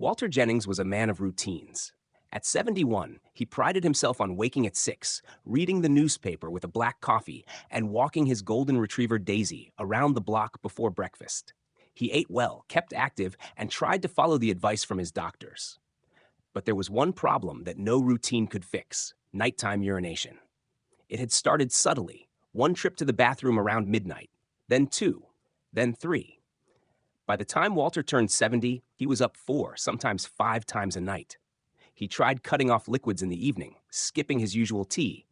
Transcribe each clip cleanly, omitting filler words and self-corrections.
Walter Jennings was a man of routines. At 71, he prided himself on waking at 6, reading the newspaper with a black coffee, and walking his golden retriever Daisy around the block before breakfast. He ate well, kept active, and tried to follow the advice from his doctors. But there was one problem that no routine could fix: nighttime urination. It had started subtly: one trip to the bathroom around midnight, then two, then three. By the time Walter turned 70, he was up 4, sometimes 5 times a night. He tried cutting off liquids in the evening, skipping his usual tea,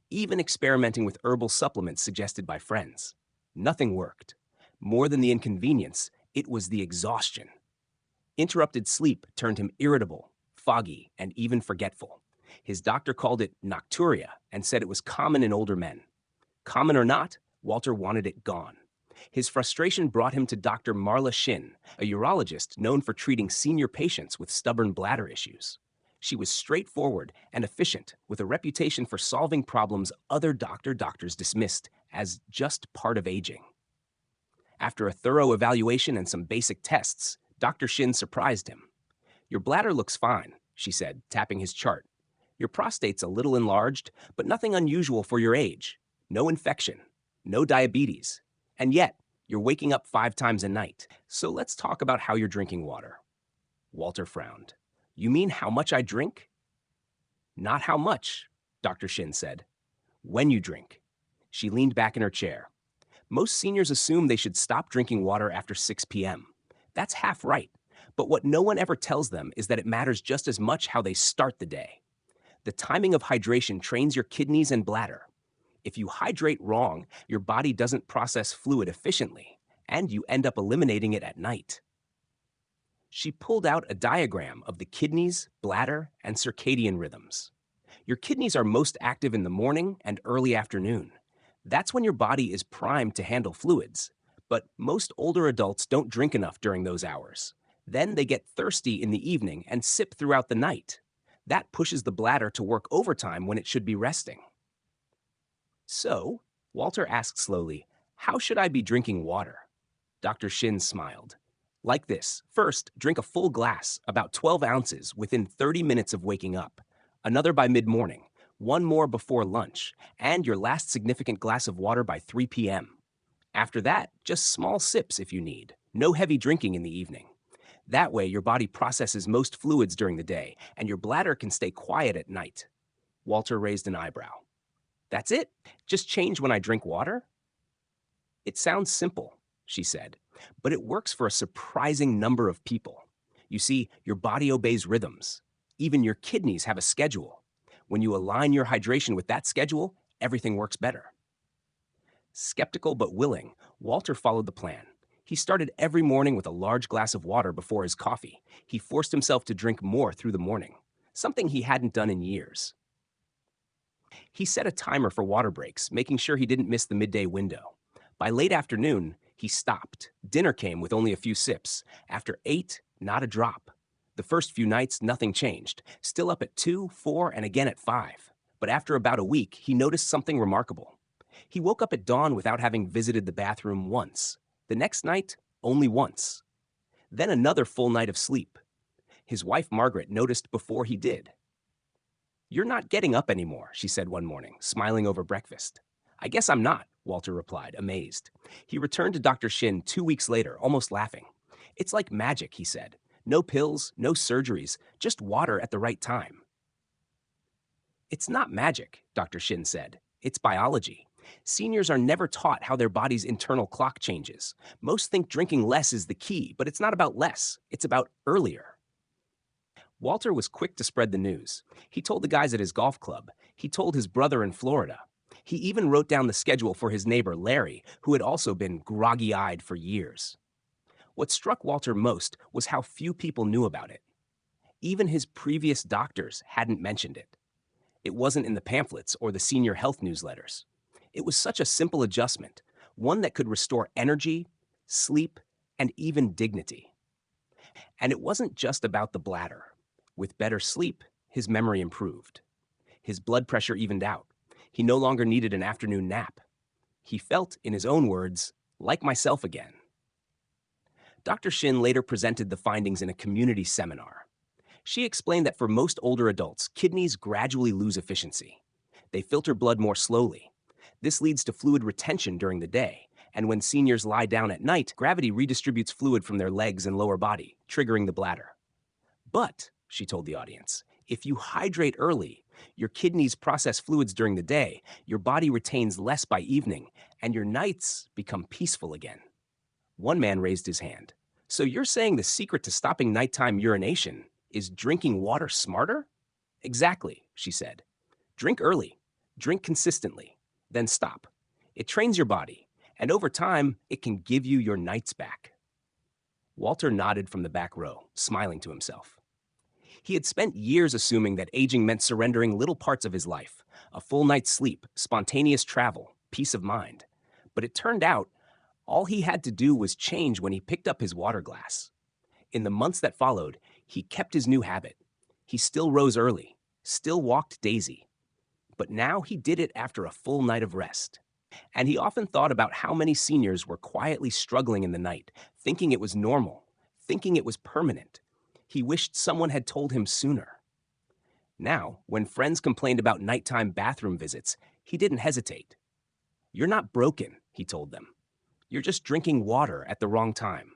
even experimenting with herbal supplements suggested by friends. Nothing worked. More than the inconvenience, it was the exhaustion. Interrupted sleep turned him irritable, foggy, and even forgetful. His doctor called it nocturia and said it was common in older men. Common or not, Walter wanted it gone. His frustration brought him to Dr. Marla Shin, a urologist known for treating senior patients with stubborn bladder issues. She was straightforward and efficient, with a reputation for solving problems other doctors dismissed as just part of aging. After a thorough evaluation and some basic tests, Dr. Shin surprised him. "Your bladder looks fine," she said, tapping his chart. "Your prostate's a little enlarged, but nothing unusual for your age. No infection, no diabetes. And yet, you're waking up 5 times a night. So let's talk about how you're drinking water." Walter frowned. "You mean how much I drink?" "Not how much," Dr. Shin said. "When you drink." She leaned back in her chair. "Most seniors assume they should stop drinking water after 6 p.m. That's half right, but what no one ever tells them is that it matters just as much how they start the day. The timing of hydration trains your kidneys and bladder. If you hydrate wrong, your body doesn't process fluid efficiently, and you end up eliminating it at night." She pulled out a diagram of the kidneys, bladder, and circadian rhythms. Your kidneys are most active in the morning and early afternoon. That's when your body is primed to handle fluids. But most older adults don't drink enough during those hours. Then they get thirsty in the evening and sip throughout the night. That pushes the bladder to work overtime when it should be resting. "So," Walter asked slowly, "how should I be drinking water?" Dr. Shin smiled. "Like this. First, drink a full glass, about 12 ounces, within 30 minutes of waking up. Another by mid-morning, one more before lunch, and your last significant glass of water by 3 p.m. After that, just small sips if you need. No heavy drinking in the evening. That way, your body processes most fluids during the day, and your bladder can stay quiet at night." Walter raised an eyebrow. "That's it? Just change when I drink water?" "It sounds simple," she said, "but it works for a surprising number of people. You see, your body obeys rhythms. Even your kidneys have a schedule. When you align your hydration with that schedule, everything works better." Skeptical but willing, Walter followed the plan. He started every morning with a large glass of water before his coffee. He forced himself to drink more through the morning, something he hadn't done in years. He set a timer for water breaks, making sure he didn't miss the midday window. By late afternoon, he stopped. Dinner came with only a few sips. After 8, not a drop. The first few nights, nothing changed. Still up at 2, 4, and again at 5. But after about a week, he noticed something remarkable. He woke up at dawn without having visited the bathroom once. The next night, only once. Then another full night of sleep. His wife, Margaret, noticed before he did. "You're not getting up anymore," she said one morning, smiling over breakfast. "I guess I'm not," Walter replied, amazed. He returned to Dr. Shin 2 weeks later, almost laughing. "It's like magic," he said. "No pills, no surgeries, just water at the right time." "It's not magic," Dr. Shin said. "It's biology. Seniors are never taught how their body's internal clock changes. Most think drinking less is the key, but it's not about less. It's about earlier." Walter was quick to spread the news. He told the guys at his golf club. He told his brother in Florida. He even wrote down the schedule for his neighbor, Larry, who had also been groggy-eyed for years. What struck Walter most was how few people knew about it. Even his previous doctors hadn't mentioned it. It wasn't in the pamphlets or the senior health newsletters. It was such a simple adjustment, one that could restore energy, sleep, and even dignity. And it wasn't just about the bladder. With better sleep, his memory improved. His blood pressure evened out. He no longer needed an afternoon nap. He felt, in his own words, like myself again. Dr. Shin later presented the findings in a community seminar. She explained that for most older adults, kidneys gradually lose efficiency. They filter blood more slowly. This leads to fluid retention during the day, and when seniors lie down at night, gravity redistributes fluid from their legs and lower body, triggering the bladder. But, she told the audience, if you hydrate early, your kidneys process fluids during the day, your body retains less by evening, and your nights become peaceful again. One man raised his hand. So you're saying the secret to stopping nighttime urination is drinking water smarter? Exactly, she said. Drink early, drink consistently, then stop. It trains your body, and over time, it can give you your nights back. Walter nodded from the back row, smiling to himself. He had spent years assuming that aging meant surrendering little parts of his life, a full night's sleep, spontaneous travel, peace of mind. But it turned out all he had to do was change when he picked up his water glass. In the months that followed, he kept his new habit. He still rose early, still walked Daisy. But now he did it after a full night of rest. And he often thought about how many seniors were quietly struggling in the night, thinking it was normal, thinking it was permanent. He wished someone had told him sooner. Now, when friends complained about nighttime bathroom visits, he didn't hesitate. You're not broken, he told them. You're just drinking water at the wrong time.